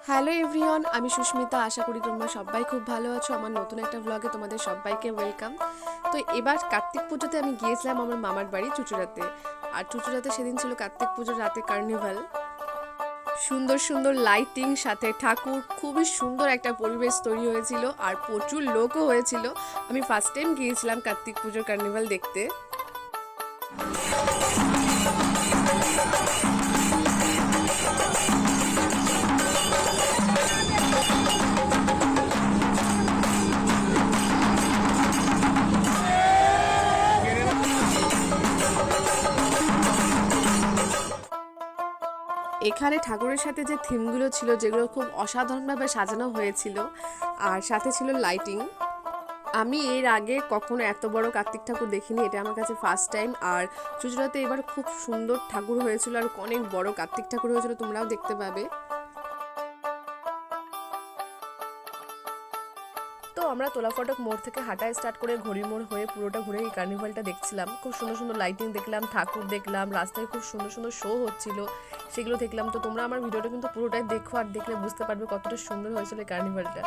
Hello everyone, আমি সুস্মিতা। আশা করি তোমরা সবাই খুব ভালো আছো। আমার নতুন একটা ব্লগে তোমাদের সবাইকে ওয়েলকাম। তো এবার কার্তিক পুজোতে আমি গিয়েছিলাম আমার মামার বাড়ি চুঁচুড়াতে। আর চুঁচুড়াতে সেদিন ছিল কার্তিক পুজোর রাতে কার্নিভাল। সুন্দর সুন্দর লাইটিং, সাথে ঠাকুর, খুবই সুন্দর একটা পরিবেশ তৈরি হয়েছিল আর প্রচুর লোকও হয়েছিল। আমি ফার্স্ট টাইম গিয়েছিলাম কার্তিক পুজোর কার্নিভাল দেখতে। এখানে ঠাকুরের সাথে যে থিমগুলো ছিল, যেগুলো খুব অসাধারণভাবে সাজানো হয়েছিল, আর সাথে ছিল লাইটিং। আমি এর আগে কখনো এত বড় কার্তিক ঠাকুর দেখিনি, এটা আমার কাছে ফার্স্ট টাইম। আর চুঁচুড়াতে এবার খুব সুন্দর ঠাকুর হয়েছিল আর অনেক বড় কার্তিক ঠাকুর হয়েছিল, তোমরাও দেখতে পাবে। তো আমরা তোলা ফটক মোড় থেকে হাঁটা স্টার্ট করে ঘড়ি মোড় হয়ে পুরোটা ঘুরে এই কার্নিভালটা দেখছিলাম। খুব সুন্দর সুন্দর লাইটিং দেখলাম, ঠাকুর দেখলাম, রাস্তায় খুব সুন্দর সুন্দর শো হচ্ছিল, সেগুলো দেখলাম। তো তোমরা আমার ভিডিওটা কিন্তু পুরোটাই দেখো, আর দেখলে বুঝতে পারবে কতটা সুন্দর হয়েছিল এই কার্নিভালটা।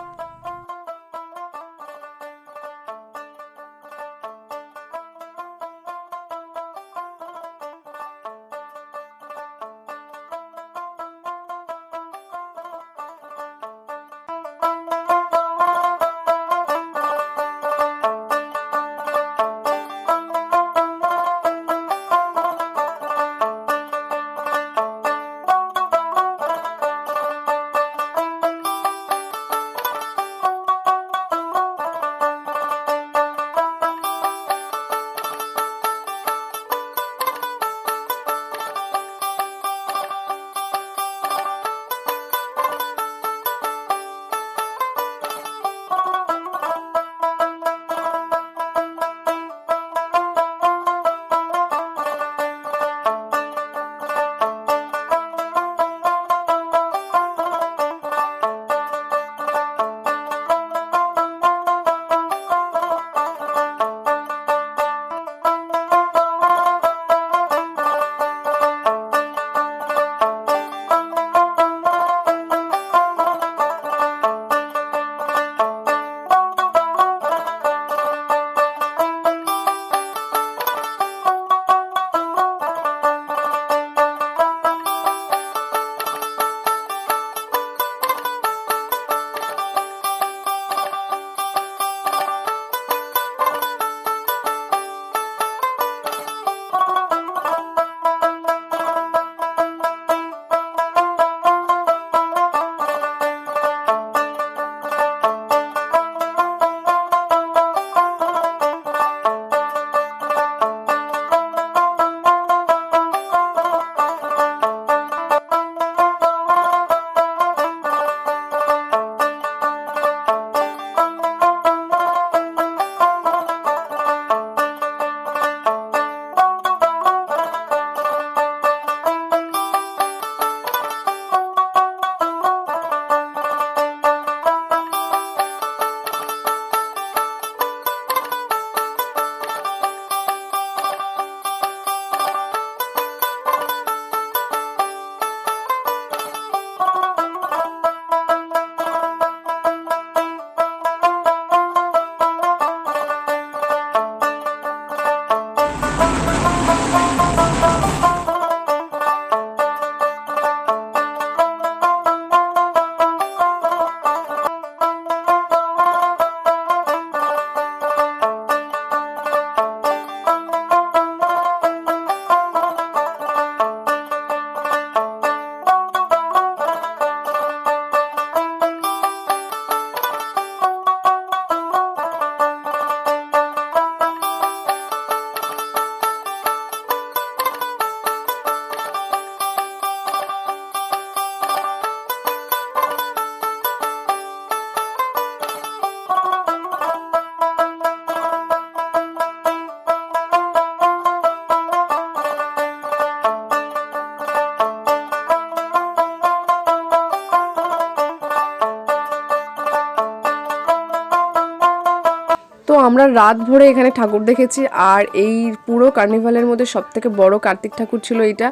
আমরা রাত ভরে এখানে ঠাকুর দেখেছি। আর এই পুরো কার্নিভালের মধ্যে সবথেকে বড় কার্তিক ঠাকুর ছিল এইটা।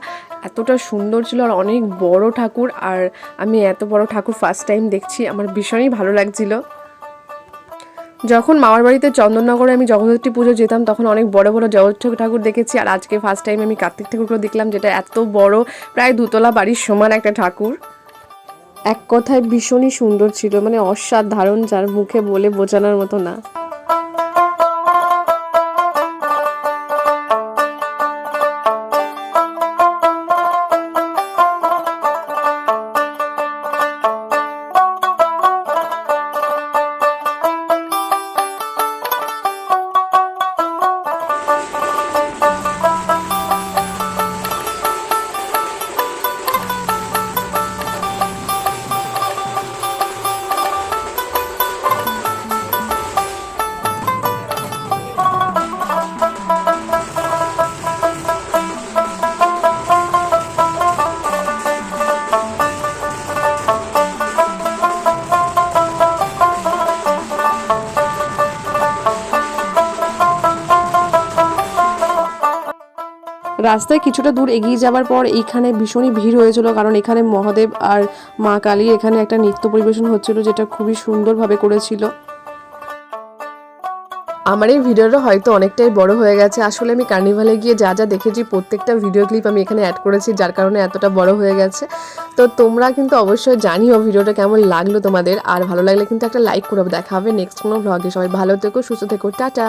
এতটা সুন্দর ছিল আর অনেক বড় ঠাকুর। আর আমি এত বড় ঠাকুর ফার্স্ট টাইম দেখছি, আমার ভীষণই ভালো লাগছিল। যখন মামার বাড়িতে চন্দননগরে আমি জগদ্ধাত্রী পুজো যেতাম তখন অনেক বড় বড় জগদ্ধাত্রী ঠাকুর দেখেছি। আর আজকে ফার্স্ট টাইম আমি কার্তিক ঠাকুরগুলো দেখলাম, যেটা এত বড়, প্রায় 2 তলা বাড়ির সমান একটা ঠাকুর। এক কথায় ভীষণই সুন্দর ছিল, মানে অসাধারণ, যার মুখে বলে বোঝানোর মতো না। রাস্তায় কিছুটা দূর এগিয়ে যাওয়ার পর এইখানে ভীষণই ভিড় হয়েছিল, কারণ এখানে মহাদেব আর মা কালীর এখানে একটা নৃত্য পরিবেশন হচ্ছিল, যেটা খুবই সুন্দরভাবে করেছিল। আমার এই ভিডিওটা হয়তো অনেকটাই বড় হয়ে গেছে। আসলে আমি কার্নিভালে গিয়ে যা যা দেখেছি প্রত্যেকটা ভিডিও ক্লিপ আমি এখানে অ্যাড করেছি, যার কারণে এতটা বড় হয়ে গেছে। তো তোমরা কিন্তু অবশ্যই জানিও ভিডিওটা কেমন লাগলো তোমাদের। আর ভালো লাগলে কিন্তু একটা লাইক করো। দেখা হবে নেক্সট কোনো ভ্লগে। সবাই ভালো থেকো, সুস্থ থেকো, টাটা।